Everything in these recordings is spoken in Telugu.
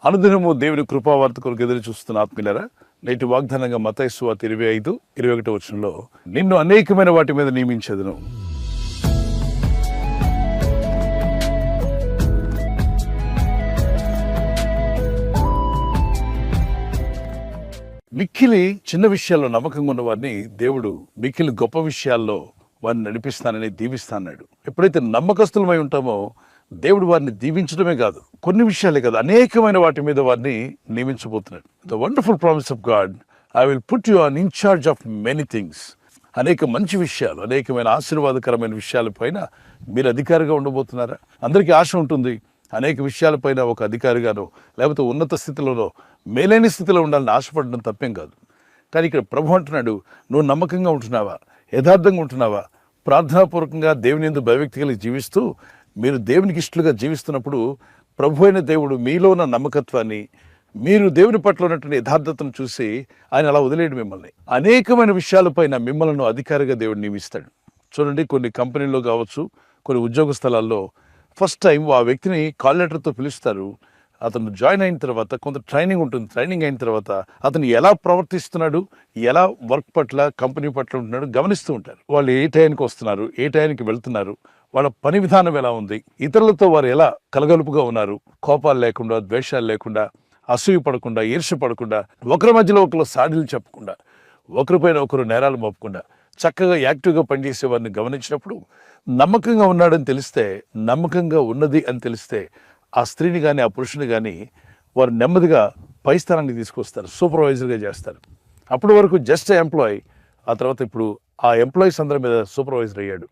అనుదినము దేవుని కృపావార్త కొరకు ఎదురు చూస్తున్న ఆత్మీయులారా, నేటి వాగ్దానంగా మత్తయి సువార్త 25:21 వచనంలో, నిన్ను అనేకమైన వాటి మీద నియమించెదను. మిక్కిలి చిన్న విషయాల్లో నమ్మకంగా ఉన్న వారిని దేవుడు మిక్కిలి గొప్ప విషయాల్లో వారిని నడిపిస్తానని దీవిస్తాన్నాడు. ఎప్పుడైతే నమ్మకస్తులమై ఉంటామో దేవుడు వారిని దీవించడమే కాదు, కొన్ని విషయాలే కాదు, అనేకమైన వాటి మీద వారిని నియమించబోతున్నాడు. The wonderful promise of God, I will put you on in charge of many things. అనేక మంచి విషయాలు, అనేకమైన ఆశీర్వాదకరమైన విషయాలపైన మీరు అధికారిగా ఉండబోతున్నారా? అందరికీ ఆశ ఉంటుంది అనేక విషయాలపైన ఒక అధికారిగానో లేకపోతే ఉన్నత స్థితిలోనో మేలైన స్థితిలో ఉండాలని ఆశపడడం తప్పేం కాదు. కానీ ఇక్కడ ప్రభు అంటున్నాడు, నువ్వు నమ్మకంగా ఉంటున్నావా, యథార్థంగా ఉంటున్నావా, ప్రార్థనాపూర్వకంగా దేవుని యందు భయభక్తి కలిగి జీవిస్తూ మీరు దేవునికి ఇష్టలుగా జీవిస్తున్నప్పుడు ప్రభు అయిన దేవుడు మీలో ఉన్న నమ్మకత్వాన్ని, మీరు దేవుని పట్ల ఉన్నటువంటి యథార్థతను చూసి ఆయన అలా వదిలేయడు మిమ్మల్ని. అనేకమైన విషయాలపైన మిమ్మల్ని అధికారిగా దేవుడు నియమిస్తాడు. చూడండి, కొన్ని కంపెనీల్లో కావచ్చు, కొన్ని ఉద్యోగ స్థలాల్లో ఫస్ట్ టైం ఆ వ్యక్తిని కాల్ లెటర్తో పిలుస్తారు. అతను జాయిన్ అయిన తర్వాత కొంత ట్రైనింగ్ ఉంటుంది. ట్రైనింగ్ అయిన తర్వాత అతను ఎలా ప్రవర్తిస్తున్నాడు, ఎలా వర్క్ పట్ల, కంపెనీ పట్ల ఉంటున్నాడు గమనిస్తూ ఉంటారు. వాళ్ళు ఏ టైంకి వస్తున్నారు, ఏ టైంకి వెళ్తున్నారు, వాళ్ళ పని విధానం ఎలా ఉంది, ఇతరులతో వారు ఎలా కలగలుపుగా ఉన్నారు, కోపాలు లేకుండా, ద్వేషాలు లేకుండా, అసూయ పడకుండా, ఈర్ష్య పడకుండా, ఒకరి మధ్యలో ఒకరు సాడీలు చెప్పకుండా, ఒకరిపైన ఒకరు నేరాలు మోపకుండా చక్కగా యాక్టివ్గా పనిచేసే వారిని గమనించినప్పుడు నమ్మకంగా ఉన్నాడని తెలిస్తే, నమ్మకంగా ఉన్నది అని తెలిస్తే ఆ స్త్రీని కానీ ఆ పురుషుని కానీ వారు నెమ్మదిగా పై స్థానానికి తీసుకొస్తారు, సూపర్వైజర్గా చేస్తారు. అప్పటి వరకు జస్ట్ ఎంప్లాయీ, ఆ తర్వాత ఇప్పుడు ఆ ఎంప్లాయీస్ అందరి మీద సూపర్వైజర్ అయ్యాడు.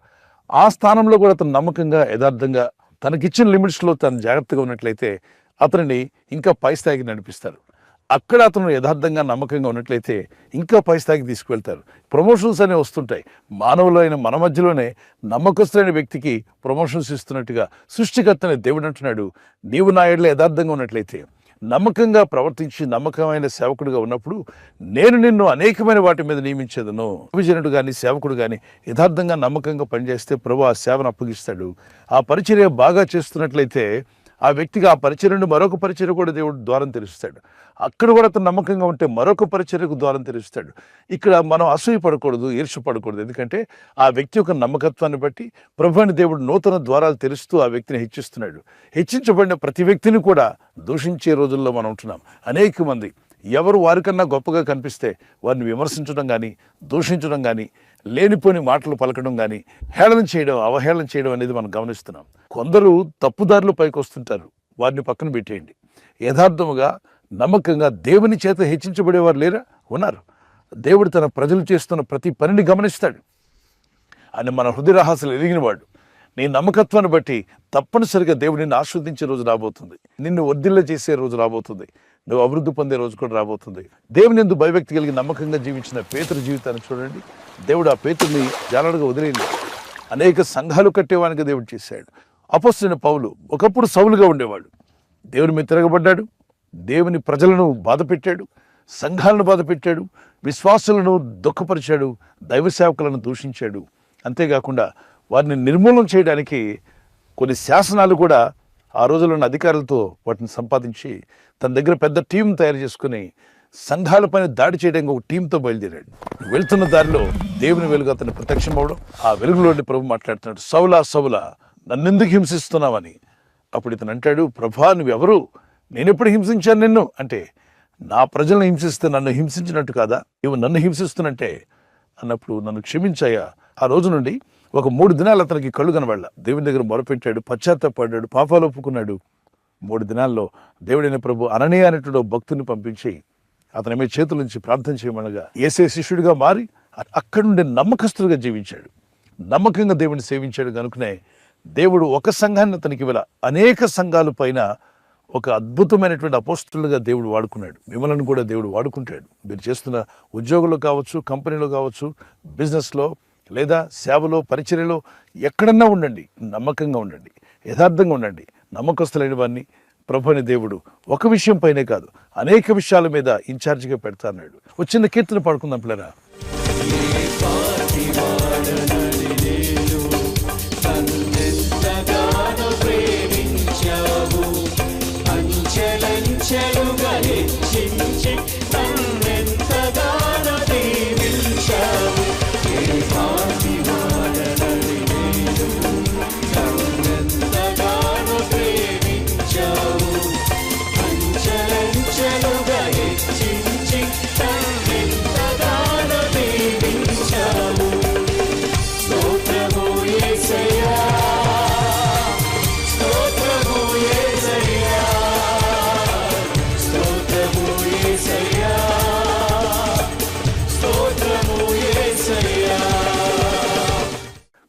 ఆ స్థానంలో కూడా అతను నమ్మకంగా, యథార్థంగా, తనకిచ్చిన లిమిట్స్లో తను జాగ్రత్తగా ఉన్నట్లయితే అతనిని ఇంకా పై స్థాయికి నడిపిస్తారు. అక్కడ అతను యథార్థంగా, నమ్మకంగా ఉన్నట్లయితే ఇంకా పై స్థాయికి తీసుకువెళ్తారు. ప్రమోషన్స్ అనేవి వస్తుంటాయి. మానవులైన మన మధ్యలోనే నమ్మకస్తులైన వ్యక్తికి ప్రమోషన్స్ ఇస్తున్నట్టుగా సృష్టికర్త అనే దేవుడు అంటున్నాడు, నీవు నా ఎడల యథార్థంగా ఉన్నట్లయితే, నమ్మకంగా ప్రవర్తించి నమ్మకమైన సేవకుడిగా ఉన్నప్పుడు నేను నిన్ను అనేకమైన వాటి మీద నియమించేదను. విజనుడు కానీ సేవకుడు కానీ యథార్థంగా, నమ్మకంగా పనిచేస్తే ప్రభు ఆ సేవను అప్పగిస్తాడు. ఆ పరిచర్య బాగా చేస్తున్నట్లయితే ఆ వ్యక్తికి ఆ పరిచర్య నుండి మరొక పరిచర్య కూడా దేవుడు ద్వారం తెరుస్తాడు. అక్కడ కూడా అతను నమ్మకంగా ఉంటే మరొక పరిచర్యకు ద్వారం తెరుస్తాడు. ఇక్కడ మనం అసూయ పడకూడదు, ఈర్ష్య పడకూడదు. ఎందుకంటే ఆ వ్యక్తి యొక్క నమ్మకత్వాన్ని బట్టి ప్రభు అని దేవుడు నూతన ద్వారాలు తెరుస్తూ ఆ వ్యక్తిని హెచ్చిస్తున్నాడు. హెచ్చించబడిన ప్రతి వ్యక్తిని కూడా దూషించే రోజుల్లో మనం ఉంటున్నాం. అనేక మంది ఎవరు వారికన్నా గొప్పగా కనిపిస్తే వారిని విమర్శించడం కానీ, దూషించడం కానీ, లేనిపోని మాటలు పలకడం కానీ, హేళన చేయడం, అవహేళన చేయడం అనేది మనం గమనిస్తున్నాం. కొందరు తప్పుదారులు పైకి వస్తుంటారు, వారిని పక్కన పెట్టేయండి. యథార్థముగా, నమ్మకంగా దేవుని చేత హెచ్చించబడేవారు లేరా? ఉన్నారు. దేవుడు తన ప్రజలు చేస్తున్న ప్రతి పనిని గమనిస్తాడు. ఆయన మన హృదయ రహస్యాలు ఎరిగినవాడు. నీ నమ్మకత్వాన్ని బట్టి తప్పనిసరిగా దేవుడు నిన్ను ఆస్వాదించే రోజు రాబోతుంది. నిన్ను వర్ధిల్ల చేసే రోజు రాబోతుంది. నువ్వు అభివృద్ధి పొందే రోజు కూడా రాబోతుంది. దేవుని యందు భయభక్తి కలిగి నమ్మకంగా జీవించిన పేతురు జీవితాన్ని చూడండి. దేవుడు ఆ పేతుర్ని జాలడుగా వదిలేయలేదు. అనేక సంఘాలు కట్టేవానికి దేవుడు చేశాడు. అపొస్తలుడైన పౌలు ఒకప్పుడు సౌలుగా ఉండేవాడు. దేవుని మీద తిరగబడ్డాడు, దేవుని ప్రజలను బాధ పెట్టాడు, సంఘాలను బాధ పెట్టాడు, విశ్వాసులను దుఃఖపరిచాడు, దైవ సేవకులను దూషించాడు. అంతేకాకుండా వారిని నిర్మూలన చేయడానికి కొన్ని శాసనాలు కూడా ఆ రోజుల్లో ఉన్న అధికారులతో వాటిని సంపాదించి తన దగ్గర పెద్ద టీం తయారు చేసుకుని సంఘాలపైన దాడి చేయడానికి ఒక టీంతో బయలుదేరాడు. వెళ్తున్న దారిలో దేవుని వెలుగు అతన్ని ప్రత్యక్షం అవడం, ఆ వెలుగులోని ప్రభు మాట్లాడుతున్నాడు, సౌలా సౌలా నన్నెందుకు హింసిస్తున్నావని. అప్పుడు ఇతను అంటాడు, ప్రభా నువ్వెవరు, నేనెప్పుడు హింసించాను నిన్ను అంటే, నా ప్రజలను హింసిస్తే నన్ను హింసించినట్టు కాదా, నువ్వు నన్ను హింసిస్తున్నట్టే అన్నప్పుడు నన్ను క్షమించాయా. ఆ రోజు నుండి ఒక 3 దినాలు అతనికి కళ్ళు కనబడలా. దేవుని దగ్గర మొరపెట్టాడు, పశ్చాత్తాపడ్డాడు, పాపాలు ఒప్పుకున్నాడు. 3 దినాల్లో దేవుడైన ప్రభు అననీయ అనేటువంటి భక్తుని పంపించి అతని మీద చేతుల నుంచి ప్రార్థన చేయమనగా యేసే శిష్యుడిగా మారి అక్కడి నుండి నమ్మకస్తుడిగా జీవించాడు. నమ్మకంగా దేవుడిని సేవించాడు కనుకనే దేవుడు ఒక సంఘాన్ని అతనికి ఇవ్వాల, అనేక సంఘాల పైన ఒక అద్భుతమైనటువంటి అపోస్తలుగా దేవుడు వాడుకున్నాడు. మిమ్మల్ని కూడా దేవుడు వాడుకుంటాడు. మీరు చేస్తున్న ఉద్యోగంలో కావచ్చు, కంపెనీలో కావచ్చు, బిజినెస్లో లేదా సేవలో, పరిచర్యలో ఎక్కడన్నా ఉండండి, నమ్మకంగా ఉండండి, యథార్థంగా ఉండండి. నమ్మకస్తులైన వారిని ప్రభు అనే దేవుడు ఒక విషయం పైనే కాదు, అనేక విషయాల మీద ఇన్ఛార్జిగా పెడతా అన్నాడు. వచ్చిన కీర్తన పాడుకుందాం పిల్లరా. అంచెలంచెలుగా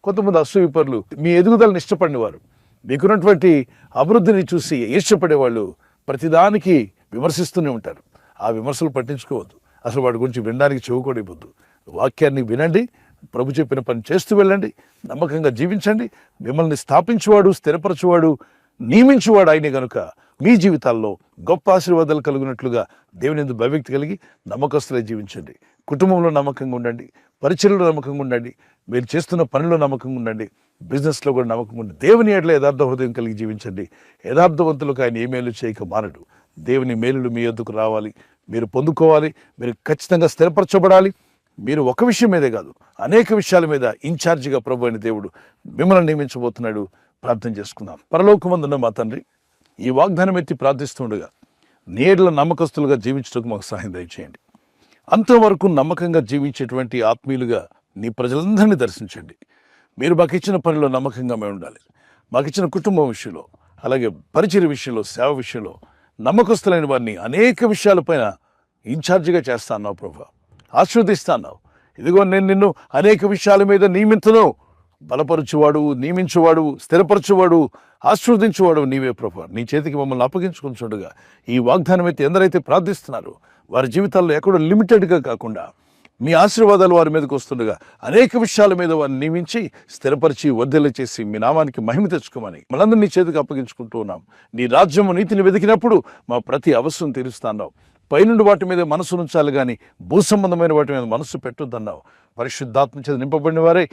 కొంతమంది అసూయపరులు, మీ ఎదుగుదలను ఇష్టపడినవారు, మీకున్నటువంటి అభివృద్ధిని చూసి ఈర్ష్యపడేవాళ్ళు ప్రతిదానికి విమర్శిస్తూనే ఉంటారు. ఆ విమర్శలు పట్టించుకోవద్దు. అసలు వాడి గురించి వినడానికి చెవుకోడిపోద్దు. వాక్యాన్ని వినండి, ప్రభు చెప్పిన పని చేస్తూ వెళ్ళండి, నమ్మకంగా జీవించండి. మిమ్మల్ని స్థాపించువాడు, స్థిరపరచువాడు, నియమించువాడు ఆయనే గనుక మీ జీవితాల్లో గొప్ప ఆశీర్వాదాలు కలిగినట్లుగా దేవుని యందు భయభక్తి కలిగి నమ్మకస్తులై జీవించండి. కుటుంబంలో నమ్మకంగా ఉండండి, పరిచర్యలో నమ్మకంగా ఉండండి, మీరు చేస్తున్న పనిలో నమ్మకంగా ఉండండి, బిజినెస్లో కూడా నమ్మకంగా ఉండండి. దేవుని ఎడల యథార్థ హృదయం కలిగి జీవించండి. యథార్థవంతులకు ఆయన ఏ మేలు చేయక మానడు. దేవుని మేలులు మీ యొద్దకు రావాలి, మీరు పొందుకోవాలి, మీరు ఖచ్చితంగా స్థిరపరచబడాలి. మీరు ఒక విషయం మీదే కాదు, అనేక విషయాల మీద ఇన్ఛార్జిగా ప్రభు అయిన దేవుడు మిమ్మల్ని నియమించబోతున్నాడు. ప్రార్థన చేసుకుందాం. పరలోకమందున్న మా తండ్రి, ఈ వాగ్దానం ఎత్తి ప్రార్థిస్తుండగా నేడుల నమ్మకస్తులుగా జీవించడానికి మాకు సహాయం దయచేయండి. అంతవరకు నమ్మకంగా జీవించేటువంటి ఆత్మీయులుగా నీ ప్రజలందరినీ దర్శించండి. మీరు మాకు ఇచ్చిన పనిలో నమ్మకంగా మేము ఉండాలి. మాకు ఇచ్చిన కుటుంబం విషయంలో, అలాగే పరిచర్య విషయంలో, సేవ విషయంలో నమ్మకస్తులైన వారిని అనేక విషయాలపైన ఇన్ఛార్జిగా చేస్తా అన్నావు ప్రభు, ఆశీర్వదిస్తా అన్నావు. ఇదిగో నేను నిన్ను అనేక విషయాల మీద నియమించను. బలపరచువాడు, నియమించువాడు, స్థిరపరచువాడు, ఆశీర్వదించువాడు నీవే ప్రభు. నీ చేతికి మమ్మల్ని అప్పగించుకుంటుండగా ఈ వాగ్దానం అయితే ఎందరైతే ప్రార్థిస్తున్నారో వారి జీవితాల్లో ఎక్కడో లిమిటెడ్గా కాకుండా మీ ఆశీర్వాదాలు వారి మీదకి వస్తుండగా అనేక విషయాల మీద వారిని నియమించి స్థిరపరిచి వర్ధిల్ల చేసి మీ నామానికి మహిమ తెచ్చుకోమని మనందరూ నీ చేతికి అప్పగించుకుంటూ ఉన్నాం. నీ రాజ్యము నీతిని వెతికినప్పుడు మా ప్రతి అవసరం తీరుస్తున్నావు. పైనుండి వాటి మీద మనసు ఉంచాలి కానీ భూ సంబంధమైన వాటి మీద మనసు పెట్టొద్దన్నావు. పరిశుద్ధాత్మ చేత నింపబడిన వారే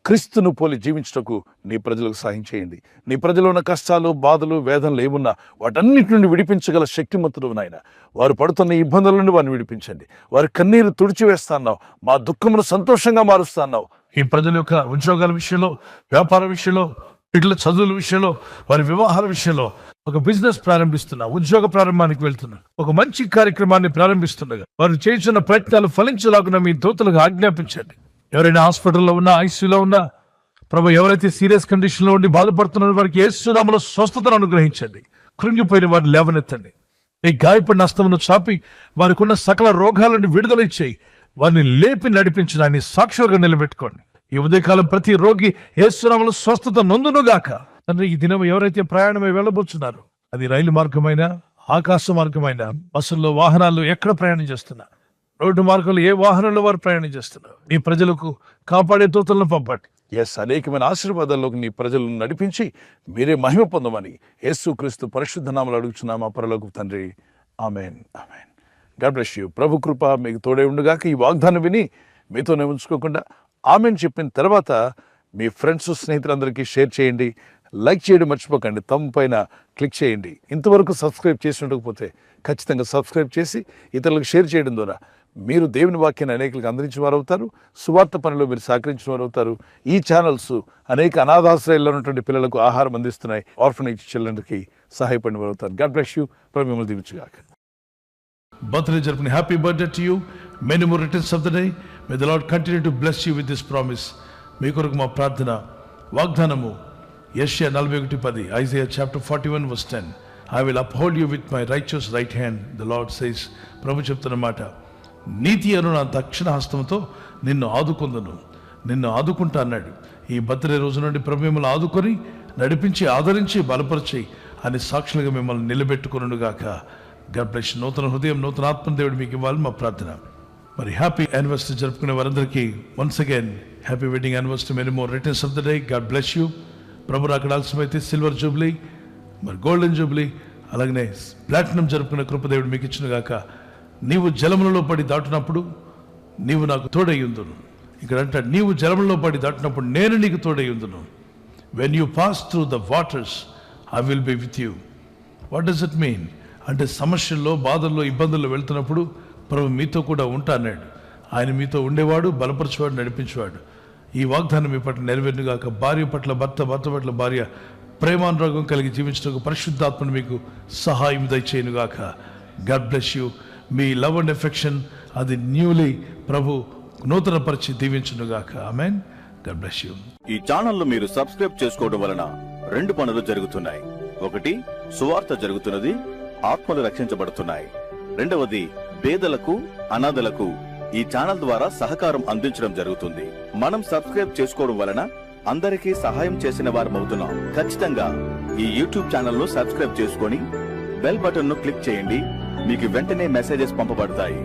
క్రీస్తును పోలి జీవించటకు నీ ప్రజలకు సహాయం చేయండి. నీ ప్రజలు ఉన్న కష్టాలు, బాధలు, వేదనలు ఏమున్నా వాటన్నిటి నుండి విడిపించగల శక్తిమంతుడు నాయన. వారు పడుతున్న ఇబ్బందుల నుండి వారిని విడిపించండి. వారి కన్నీరు తుడిచివేస్తాన్నావు, మా దుఃఖమును సంతోషంగా మారుస్తాన్నావు. ఈ ప్రజల యొక్క ఉద్యోగాల విషయంలో, వ్యాపార విషయంలో, పిల్లల చదువుల విషయంలో, వారి వివాహాల విషయంలో ఒక బిజినెస్ ప్రారంభిస్తున్నా, ఉద్యోగ ప్రారంభానికి వెళ్తున్నా, ఒక మంచి కార్యక్రమాన్ని ప్రారంభిస్తుండగా వారు చేస్తున్న ప్రయత్నాలు ఫలించలాగున మీ దూతలకు ఆజ్ఞాపించండి. ఎవరైనా హాస్పిటల్లో ఉన్నా, ఐసీయూలో ఉన్నా ప్రభు, ఎవరైతే సీరియస్ కండిషన్లో ఉండి బాధపడుతున్నారో వారికి యేసు నామములో స్వస్థతను అనుగ్రహించండి. కృంగిపోయిన వారిని లేవనెత్తండి. ఈ గాయపడిన హస్తమును చాపి వారికి ఉన్న సకల రోగాలను విడుదల ఇచ్చేయి. వారిని లేపి నడిపించడాన్ని సాక్షులుగా నిలబెట్టుకోండి. ఈ ఉదయకాలం ప్రతి రోగి యేసు నామములో స్వస్థత నొందునుగాక. తండ్రి, ఈ దినం ఎవరైతే ప్రయాణమై వెళ్ళబోతున్నారు, అది రైలు మార్గమైన, ఆకాశ మార్గమైన, బస్సుల్లో, వాహనాల్లో ఎక్కడ ప్రయాణం చేస్తున్నా, రోడ్డు మార్గంలో ఏ వాహనంలో వారు ప్రయాణం చేస్తున్నారు, నీ ప్రజలకు కాపాడే దూతలను పంపండి. అనేకమైన ఆశీర్వాదాల్లోకి నీ ప్రజలను నడిపించి మీరే మహిమ పొందమని యేసుక్రీస్తు పరిశుద్ధ నామములో అడుగుచున్నాము మా పరలోకపు తండ్రి. Amen, amen. God bless you. ప్రభు కృప మీకు తోడే ఉండుగాక. ఈ వాగ్దానం విని మీతోనే ఉంచుకోకుండా ఆమెన్ చెప్పిన తర్వాత మీ ఫ్రెండ్స్, స్నేహితులందరికీ షేర్ చేయండి. లైక్ చేయడం మర్చిపోకండి. తమ్ము పైన క్లిక్ చేయండి. ఇంతవరకు సబ్స్క్రైబ్ చేసి ఉండకపోతే ఖచ్చితంగా సబ్స్క్రైబ్ చేసి ఇతరులకు షేర్ చేయడం ద్వారా మీరు దేవుని వాక్యాన్ని అనేకులకు అందించిన వారు అవుతారు. సువార్త పనిలో మీరు సహకరించిన వారు అవుతారు. ఈ ఛానల్స్ అనేక అనాథాశ్రయాల్లో ఉన్నటువంటి పిల్లలకు ఆహారం అందిస్తున్నాయి. ఆర్ఫనేజ్ చిల్డ్రన్కి సహాయపడిన వారు అవుతారు. God bless you. ప్రభు మిమ్మల్ని దీవించుగాక. బర్త్డే జరుపుని happy birthday to you. Many more returns of the day. May the lord continue to bless you with this promise. మీ కొరకు మా ప్రార్థన వాగ్దానము యెషయా 41:10, Isaiah chapter 41 verse 10. I will uphold you with my righteous right hand, the Lord says. ప్రభు చెప్తున్న మాట, నీతి అను నా దక్షిణ హస్తంతో నిన్ను ఆదుకుందును, నిన్ను ఆదుకుంటా అన్నాడు. ఈ బర్త్డే రోజు నుండి ప్రభు మిమ్మల్ని ఆదుకొని నడిపించి, ఆదరించి, బలపరిచి అని సాక్షులుగా మిమ్మల్ని నిలబెట్టుకునుగాక. God bless. నూతన హృదయం, నూతన ఆత్మ దేవుడు మీకు ఇవ్వాలి మా ప్రార్థన. మరి హ్యాపీ యానివర్సరీ జరుపుకునే వారందరికీ once again happy wedding anniversary. Many more returns of the day. God bless you. ప్రభు అక్కడ ఆలస్యమైతే సిల్వర్ జూబ్లీ, మరి గోల్డెన్ జూబ్లీ, అలాగనే ప్లాటినం జరుపుకునే కృపదేవుడు మీకు ఇచ్చినగాక. నీవు జలములలో పడి దాటినప్పుడు నీవు నాకు తోడయ్యుందును. ఇక్కడ అంటాడు, నీవు జలములలో పడి దాటినప్పుడు నేను నీకు తోడయ్యుందును. When you pass through the waters I will be with you. What does it mean అంటే, సమస్యల్లో, బాధల్లో, ఇబ్బందుల్లో వెళ్తున్నప్పుడు ప్రభు మీతో కూడా ఉంటా అన్నాడు. ఆయన మీతో ఉండేవాడు, బలపరిచేవాడు, నడిపించేవాడు. ఈ వాగ్దానం మీ పట్ల నెరవేరుగాక. భార్య పట్ల భర్త, భర్త పట్ల భార్య ప్రేమానురాగం కలిగి జీవించడానికి పరిశుద్ధాత్మను మీకు సహాయం దయచేయునుగాక. God bless you. మీ లవ్ అండ్ ఎఫెక్షన్ అది న్యూలీ ప్రభు నూతన పరిచి దీవించునుగాక. ఆమెన్. God bless you. ఈ ఛానల్ మీరు సబ్స్క్రైబ్ చేసుకోవడం వలన 2 పనులు జరుగుతున్నాయి. ఒకటి, సువార్త జరుగుతున్నది, ఆత్మలు రక్షించబడుతున్నాయి. రెండవది, పేదలకు, అనాథలకు ఈ ఛానల్ ద్వారా సహకారం అందించడం జరుగుతుంది. మనం సబ్స్క్రైబ్ చేసుకోవడం వలన అందరికీ సహాయం చేసిన వారమవుతున్నాం. ఖచ్చితంగా ఈ యూట్యూబ్ ఛానల్ ను సబ్స్క్రైబ్ చేసుకొని బెల్ బటన్ ను క్లిక్ చేయండి. మీకు వెంటనే మెసేజెస్ పంపబడతాయి.